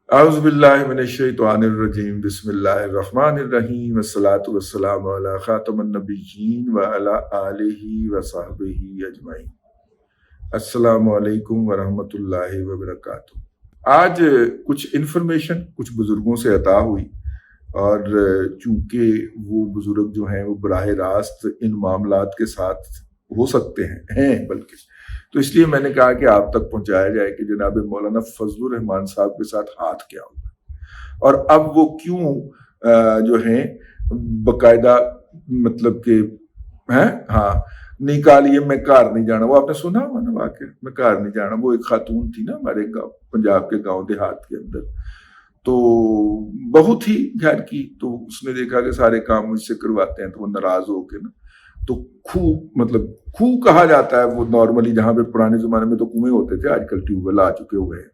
اعوذ باللہ من الشیطان الرجیم بسم اللہ الرحمن الرحیم والصلاة والسلام علی خاتم النبیین وعلی آلہ وصحبہ اجمعین۔ السلام علیکم ورحمۃ اللہ وبرکاتہ۔ آج کچھ انفارمیشن کچھ بزرگوں سے عطا ہوئی، اور چونکہ وہ بزرگ جو ہیں وہ براہ راست ان معاملات کے ساتھ ہو سکتے ہیں بلکہ، تو اس لیے میں نے کہا کہ آپ تک پہنچایا جائے کہ جناب مولانا فضل الرحمان صاحب کے ساتھ ہاتھ کیا ہوا، اور اب وہ کیوں جو ہیں باقاعدہ مطلب کہ نکالیے میں گھر نہیں جانا، وہ آپ نے سنا ہوا نا واقعہ، میں گھر نہیں جانا۔ وہ ایک خاتون تھی نا ہمارے گاؤں، پنجاب کے گاؤں دیہات کے اندر، تو بہت ہی گھر کی، تو اس نے دیکھا کہ سارے کام مجھ سے کرواتے ہیں، تو وہ ناراض ہو کے نا، تو کھو کہا جاتا ہے وہ نارملی، جہاں پہ پرانے زمانے میں تو کنویں ہوتے تھے، آج کل ٹیوب ویل آ چکے ہوئے ہیں،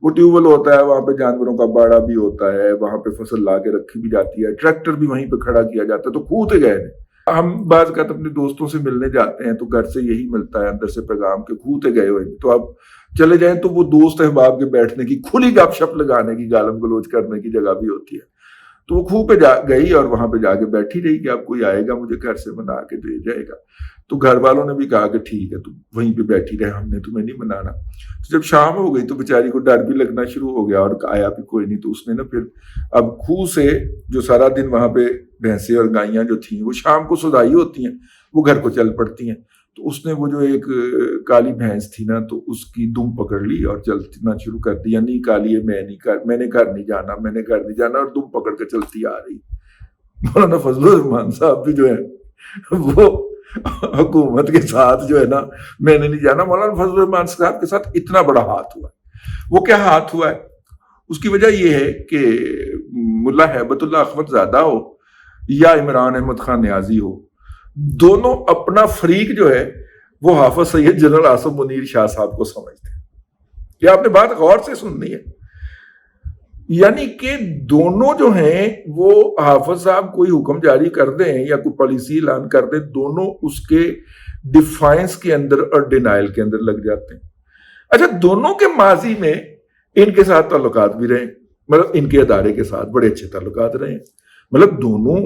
وہ ٹیوب ویل ہوتا ہے، وہاں پہ جانوروں کا باڑا بھی ہوتا ہے، وہاں پہ فصل لا کے رکھی بھی جاتی ہے، ٹریکٹر بھی وہیں پہ کھڑا کیا جاتا ہے، تو کھوتے گئے ہیں۔ ہم بعض اوقات اپنے دوستوں سے ملنے جاتے ہیں تو گھر سے یہی ملتا ہے اندر سے پیغام کہ کھوتے گئے ہوئے، تو اب چلے جائیں تو وہ دوست احباب کے بیٹھنے کی، کھلی گپ شپ لگانے کی، گالم گلوچ کرنے کی جگہ بھی ہوتی ہے، تو وہ کھو پہ گئی اور وہاں پہ جا کے بیٹھی رہی کہ اب کوئی آئے گا مجھے گھر سے منا کے دے جائے گا۔ تو گھر والوں نے بھی کہا کہ ٹھیک ہے تو وہیں پہ بیٹھی رہے، ہم نے تمہیں نہیں منانا۔ تو جب شام ہو گئی تو بیچاری کو ڈر بھی لگنا شروع ہو گیا، اور آیا بھی کوئی نہیں، تو اس نے نا پھر اب کھو سے جو سارا دن وہاں پہ بھینسیں اور گائیاں جو تھیں وہ شام کو سدائی ہوتی ہیں، وہ گھر کو چل پڑتی ہیں، تو اس نے وہ جو ایک کالی بھینس تھی نا، تو اس کی دم پکڑ لی اور چلنا شروع کر دیا، نہیں کالی ہے میں نے گھر نہیں جانا، میں نے گھر نہیں جانا، اور دم پکڑ کے چلتی آ رہی۔ مولانا فضل الرحمان صاحب بھی جو ہے وہ حکومت کے ساتھ جو ہے نا، میں نے نہیں جانا، مولانا فضل الرحمان صاحب کے ساتھ اتنا بڑا ہاتھ ہوا۔ وہ کیا ہاتھ ہوا ہے؟ اس کی وجہ یہ ہے کہ ملا ہیبت اللہ اخوت زادہ ہو یا عمران احمد خان نیازی ہو، دونوں اپنا فریق جو ہے وہ حافظ سید جنرل آصف منیر شاہ صاحب کو سمجھتے ہیں۔ یہ آپ نے بات غور سے سننی ہے، یعنی کہ دونوں جو ہیں وہ حافظ صاحب کوئی حکم جاری کر دیں یا کوئی پالیسی اعلان کر دیں، دونوں اس کے ڈیفائنس کے اندر اور ڈینائل کے اندر لگ جاتے ہیں۔ اچھا، دونوں کے ماضی میں ان کے ساتھ تعلقات بھی رہے، مطلب ان کے ادارے کے ساتھ بڑے اچھے تعلقات رہے، مطلب دونوں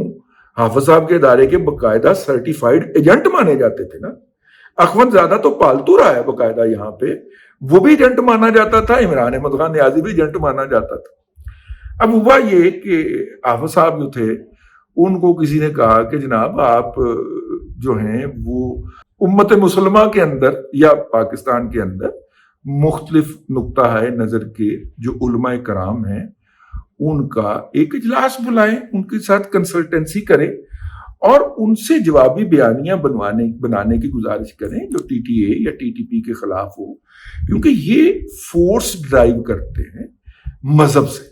حافظ صاحب کے ادارے کے باقاعدہ سرٹیفائیڈ ایجنٹ مانے جاتے تھے نا۔ اخوند زادہ تو پالتو رہا ہے باقاعدہ یہاں پہ، وہ بھی ایجنٹ مانا جاتا تھا، عمران احمد خان نیازی بھی ایجنٹ مانا جاتا تھا۔ اب ہوا یہ کہ حافظ صاحب جو تھے ان کو کسی نے کہا کہ جناب آپ جو ہیں وہ امت مسلمہ کے اندر یا پاکستان کے اندر مختلف نقطہ نظر کے جو علماء کرام ہیں ان کا ایک اجلاس بلائیں، ان کے ساتھ کنسلٹنسی کریں اور ان سے جوابی بیانیاں بنانے کی گزارش کریں جو ٹی ٹی اے یا ٹی ٹی پی کے خلاف ہو، کیونکہ یہ فورس ڈرائیو کرتے ہیں مذہب سے،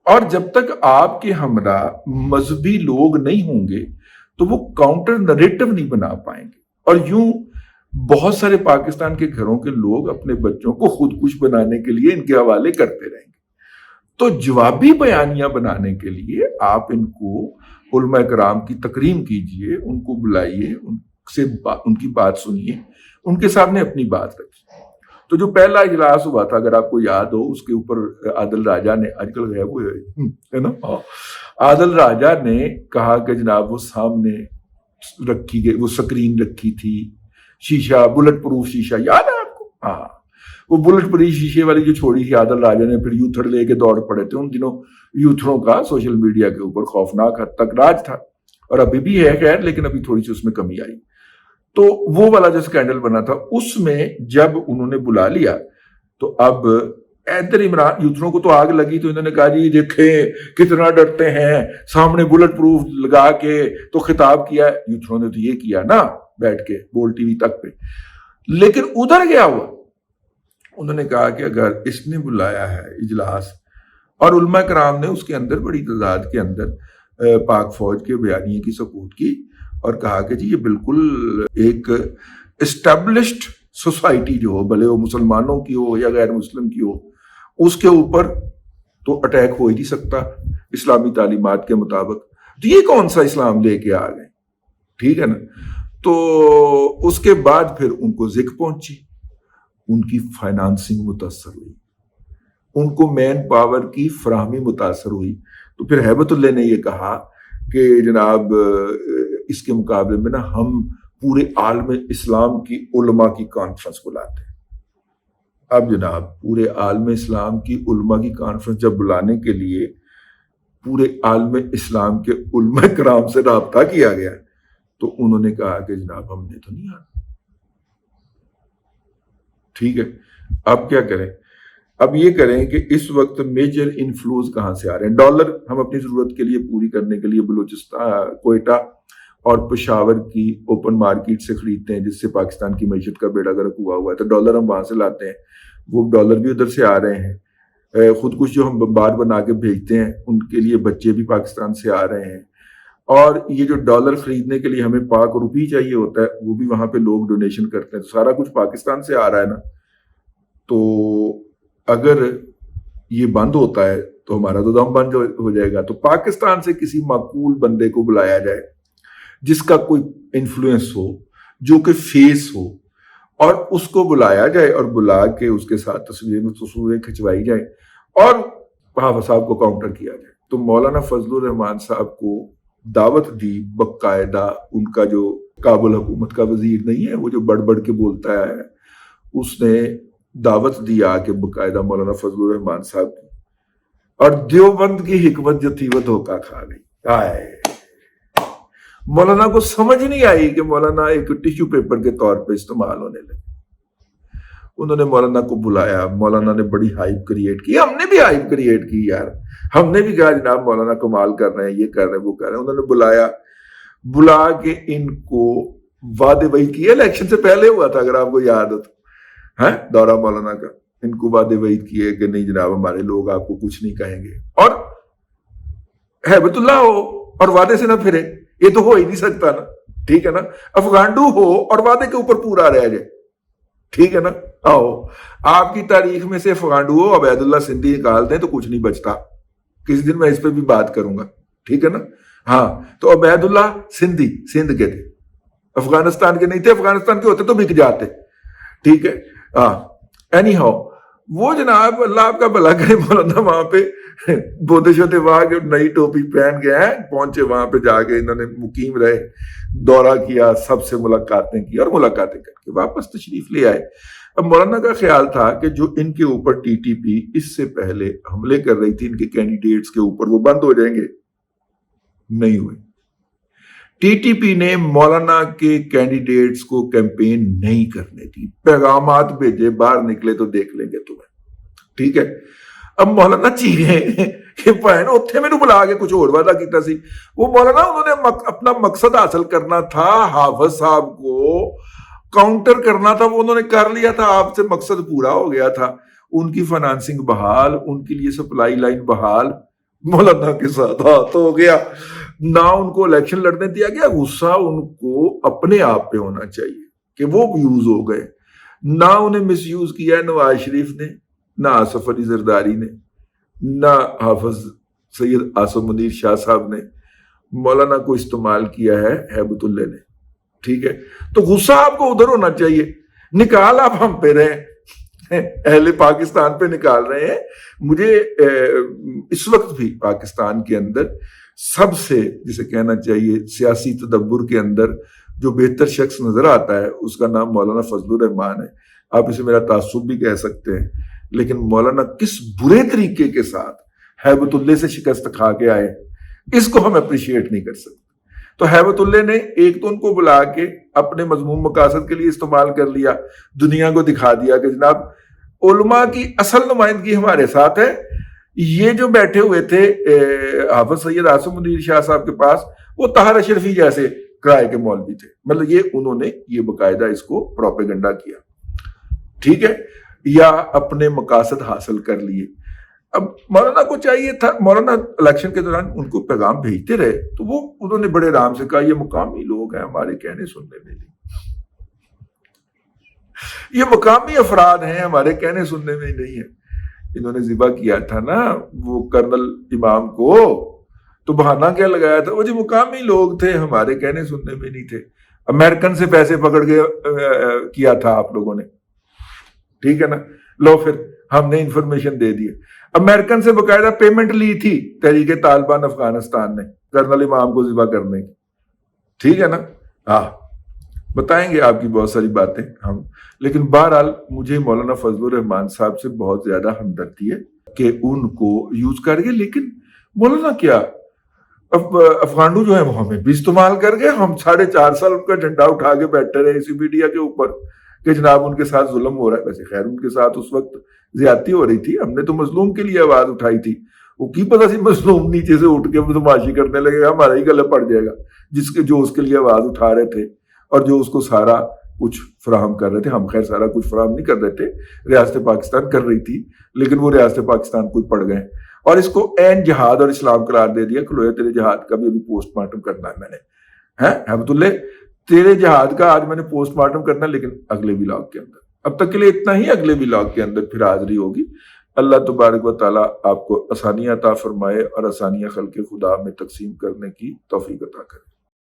اور جب تک آپ کے ہمراہ مذہبی لوگ نہیں ہوں گے تو وہ کاؤنٹر نریٹو نہیں بنا پائیں گے، اور یوں بہت سارے پاکستان کے گھروں کے لوگ اپنے بچوں کو خودکش بنانے کے لیے ان کے حوالے کرتے رہیں گے۔ تو جوابی بیانیاں بنانے کے لیے آپ ان کو علماء کرام کی تکریم کیجئے، ان کو بلائیے، ان کی بات سنیے، ان کے سامنے اپنی بات رکھیے۔ تو جو پہلا اجلاس ہوا تھا اگر آپ کو یاد ہو، اس کے اوپر عادل راجہ نے، آج کل غائب ہوئے ہے نا، عادل راجہ نے کہا کہ جناب وہ سامنے رکھی گئی، وہ سکرین رکھی تھی، شیشہ، بلٹ پروف شیشہ، یاد ہے آپ کو؟ ہاں، وہ بلٹ پروف شیشے والی جو چھوڑی تھی عادل راجہ نے، پھر یوتھڑ لے کے دوڑ پڑے تھے۔ ان دنوں یوتھڑوں کا سوشل میڈیا کے اوپر خوفناک حد تک راج تھا، اور ابھی بھی ہے خیر، لیکن ابھی تھوڑی سی اس میں کمی آئی۔ تو وہ والا جو سکینڈل بنا تھا اس میں جب انہوں نے بلا لیا تو اب ادھر عمران یوتھروں کو تو آگ لگی، تو انہوں نے کہا جی دیکھیں کتنا ڈرتے ہیں، سامنے بلٹ پروف لگا کے تو خطاب کیا۔ یوتھروں نے تو یہ کیا نا بیٹھ کے بول ٹی وی تک پہ، لیکن ادھر کیا ہوا؟ انہوں نے کہا کہ اگر اس نے بلایا ہے اجلاس اور علماء کرام نے اس کے اندر بڑی تعداد کے اندر پاک فوج کے بیانیے کی سپورٹ کی اور کہا کہ جی یہ بالکل ایک اسٹیبلشڈ سوسائٹی جو ہو، بھلے وہ مسلمانوں کی ہو یا غیر مسلم کی ہو، اس کے اوپر تو اٹیک ہو ہی نہیں سکتا اسلامی تعلیمات کے مطابق، تو یہ کون سا اسلام لے کے آ گئے؟ ٹھیک ہے نا۔ تو اس کے بعد پھر ان کو ذک پہنچی، ان کی فائنانسنگ متاثر ہوئی، ان کو مین پاور کی فراہمی متاثر ہوئی. تو پھر ہیبت اللہ نے یہ کہا کہ جناب اس کے مقابلے میں نا ہم پورے عالم اسلام کی علماء کی کانفرنس بلاتے ہیں. اب جناب پورے عالم اسلام کی علماء کی کانفرنس جب بلانے کے لیے پورے عالم اسلام کے علماء کرام سے رابطہ کیا گیا تو انہوں نے کہا کہ جناب ہم نے تو نہیں آنا. ٹھیک ہے, اب کیا کریں؟ اب یہ کریں کہ اس وقت میجر انفلوز کہاں سے آ رہے ہیں. ڈالر ہم اپنی ضرورت کے لیے پوری کرنے کے لیے بلوچستان, کوئٹہ اور پشاور کی اوپن مارکیٹ سے خریدتے ہیں, جس سے پاکستان کی معیشت کا بیڑا غرق ہوا ہے. تو ڈالر ہم وہاں سے لاتے ہیں, وہ ڈالر بھی ادھر سے آ رہے ہیں. خود کچھ جو ہم بمبار بنا کے بھیجتے ہیں ان کے لیے بچے بھی پاکستان سے آ رہے ہیں. اور یہ جو ڈالر خریدنے کے لیے ہمیں پاک روپی چاہیے ہوتا ہے وہ بھی وہاں پہ لوگ ڈونیشن کرتے ہیں. تو سارا کچھ پاکستان سے آ رہا ہے نا. تو اگر یہ بند ہوتا ہے تو ہمارا تو دم بند ہو جائے گا. تو پاکستان سے کسی معقول بندے کو بلایا جائے جس کا کوئی انفلوئنس ہو, جو کہ فیس ہو, اور اس کو بلایا جائے اور بلا کے اس کے ساتھ تصویریں کھنچوائی جائیں اور حافظ صاحب کو کاؤنٹر کیا جائے. تو مولانا فضل الرحمان صاحب کو دعوت دی باقاعدہ. ان کا جو کابل حکومت کا وزیر نہیں ہے, وہ جو بڑھ بڑھ کے بولتا ہے, اس نے دعوت دیا کہ باقاعدہ مولانا فضل الرحمان صاحب کی. اور دیوبند کی حکمت جو تھی وہ دھوکہ کھا گئی. آئے مولانا کو سمجھ نہیں آئی کہ مولانا ایک ٹیشو پیپر کے طور پہ استعمال ہونے لگے. انہوں نے مولانا کو بلایا, مولانا نے بڑی ہائپ کریٹ کی. ہم نے بھی ہائپ کریٹ کی یار, ہم نے بھی کہا جناب مولانا کمال کر رہے ہیں, یہ کر رہے ہیں, وہ کر رہے ہیں. انہوں نے بلایا, بلا کے ان کو وعدے وعید کیے. الیکشن سے پہلے ہوا تھا اگر آپ کو یاد ہو تو, دورہ مولانا کا. ان کو وعدے وعید کیے کہ نہیں جناب ہمارے لوگ آپ کو کچھ نہیں کہیں گے, اور ہیبت اللہ ہو اور وعدے سے نہ پھرے, یہ تو ہو ہی نہیں سکتا نا. ٹھیک ہے نا, افغانڈو ہو اور وعدے کے اوپر پورا رہ جائے. ٹھیک ہے نا. آؤ آپ کی تاریخ میں سے افغانڈو ہو عبید اللہ سندھی نکال دیں تو کچھ نہیں بچتا. کسی دن میں اس پہ بھی بات کروں گا. ٹھیک ہے نا. ہاں, تو عبید اللہ سندھی سندھ کے تھے, افغانستان کے نہیں تھے. افغانستان کے ہوتے تو بک جاتے. ٹھیک ہے. ہاں, اینی ہاؤ وہ جناب اللہ آپ کا بھلا کرے, مولانا وہاں پہ بودے شوتے وہاں کے نئی ٹوپی پہن کے ہیں, پہنچے وہاں پہ, جا کے انہوں نے مقیم رہے, دورہ کیا, سب سے ملاقاتیں کی, اور ملاقاتیں کر کے واپس تشریف لے آئے. اب مولانا کا خیال تھا کہ جو ان کے اوپر ٹی ٹی پی اس سے پہلے حملے کر رہی تھی ان کے کینڈیڈیٹس کے اوپر, وہ بند ہو جائیں گے. نہیں ہوئے. ٹی ٹی پی نے مولانا کے کینڈیڈیٹس کو کیمپین نہیں کرنے دی, پیغامات بھیجے, باہر نکلے تو دیکھ لیں گے تمہیں. ٹھیک ہے. اب مولانا چیخے کہ بہن اتنے میرے بلا کے کچھ اور وعدہ کیتا سی. وہ مولانا انہوں نے اپنا مقصد حاصل کرنا تھا, حافظ صاحب کو کاؤنٹر کرنا تھا, وہ انہوں نے کر لیا تھا. آپ سے مقصد پورا ہو گیا تھا. ان کی فنانسنگ بحال, ان کے لیے سپلائی لائن بحال, مولانا کے ساتھ ہاتھ ہو گیا. نہ ان کو الیکشن لڑنے دیا گیا. غصہ ان کو اپنے آپ پہ ہونا چاہیے کہ وہ یوز ہو گئے. نہ انہیں مس یوز کیا نواز شریف نے, نہ آصف علی زرداری نے, نہ حافظ سید آصف منیر شاہ صاحب نے. مولانا کو استعمال کیا ہے ہیبت اللہ نے. ٹھیک ہے. تو غصہ آپ کو ادھر ہونا چاہیے. نکال آپ ہم پہ رہے, اہل پاکستان پہ نکال رہے ہیں. مجھے اس وقت بھی پاکستان کے اندر سب سے جسے کہنا چاہیے سیاسی تدبر کے اندر جو بہتر شخص نظر آتا ہے اس کا نام مولانا فضل الرحمان ہے. آپ اسے میرا تعصب بھی کہہ سکتے ہیں, لیکن مولانا کس برے طریقے کے ساتھ ہیبت اللہ سے شکست کھا کے آئے اس کو ہم اپریشیٹ نہیں کر سکتے. تو ہیبت اللہ نے ایک تو ان کو بلا کے اپنے مضمون مقاصد کے لیے استعمال کر لیا, دنیا کو دکھا دیا کہ جناب علماء کی اصل نمائندگی ہمارے ساتھ ہے. یہ جو بیٹھے ہوئے تھے حافظ سید آصف منیر شاہ صاحب کے پاس, وہ طاہر اشرفی جیسے کرائے کے مولوی تھے. مطلب یہ انہوں نے یہ باقاعدہ اس کو پروپیگنڈا کیا. ٹھیک ہے. یا اپنے مقاصد حاصل کر لیے. اب مولانا کو چاہیے تھا, مولانا الیکشن کے دوران ان کو پیغام بھیجتے رہے, تو وہ انہوں نے بڑے آرام سے کہا یہ مقامی لوگ ہیں, ہمارے کہنے سننے میں نہیں, یہ مقامی افراد ہیں, ہمارے کہنے سننے میں نہیں ہے. انہوں نے ذبح کیا تھا نا وہ کرنل امام کو, تو بہانہ کیا لگایا تھا, وہ جو مقامی لوگ تھے ہمارے کہنے سننے میں نہیں تھے, امریکن سے پیسے پکڑ کے کیا تھا آپ لوگوں نے. ٹھیک ہے نا. لو پھر ہم نے انفارمیشن دے دی ہے. امریکن سے باقاعدہ پیمنٹ لی تھی تحریک طالبان افغانستان نے کرنل امام کو ذبح کرنے کی. ٹھیک ہے نا؟ ہاں بتائیں گے آپ کی بہت ساری باتیں ہم. لیکن بہرحال مجھے مولانا فضل الرحمان صاحب سے بہت زیادہ ہمدردی ہے کہ ان کو یوز کر گئے. لیکن مولانا کیا افغانڈو جو ہے وہ ہمیں بھی استعمال کر گئے. ہم 4.5 سال ان کا جھنڈا اٹھا کے بیٹھے رہے اسی میڈیا کے اوپر کہ جناب ان کے ساتھ ظلم ہو رہا ہے. ویسے خیر ان کے ساتھ اس وقت زیادتی ہو رہی تھی, ہم نے تو مظلوم کے لیے آواز اٹھائی تھی. وہ کی پتہ سی مظلوم نیچے سے اٹھ کے بدماشی کرنے لگے گا, ہمارا ہی گلے پڑ جائے گا, جو اس کے لیے آواز اٹھا رہے تھے اور جو اس کو سارا کچھ فراہم کر رہے تھے. ہم خیر سارا کچھ فراہم نہیں کر رہے تھے, ریاست پاکستان کر رہی تھی, لیکن وہ ریاست پاکستان کو پڑ گئے اور اس کو عین جہاد اور اسلام قرار دے دیا. کھلویا تیرے جہاد کا بھی ابھی پوسٹ مارٹم کرنا ہے میں نے, حمد اللہ تیرے جہاد کا آج میں نے پوسٹ مارٹم کرنا ہے, لیکن اگلے ولاگ کے اندر. اب تک کے لیے اتنا ہی, اگلے ولاگ کے اندر پھر حاضری ہوگی. اللہ تبارک و تعالیٰ آپ کو آسانیاں عطا فرمائے اور آسانیاں خلق خدا میں تقسیم کرنے کی توفیق عطا کرے.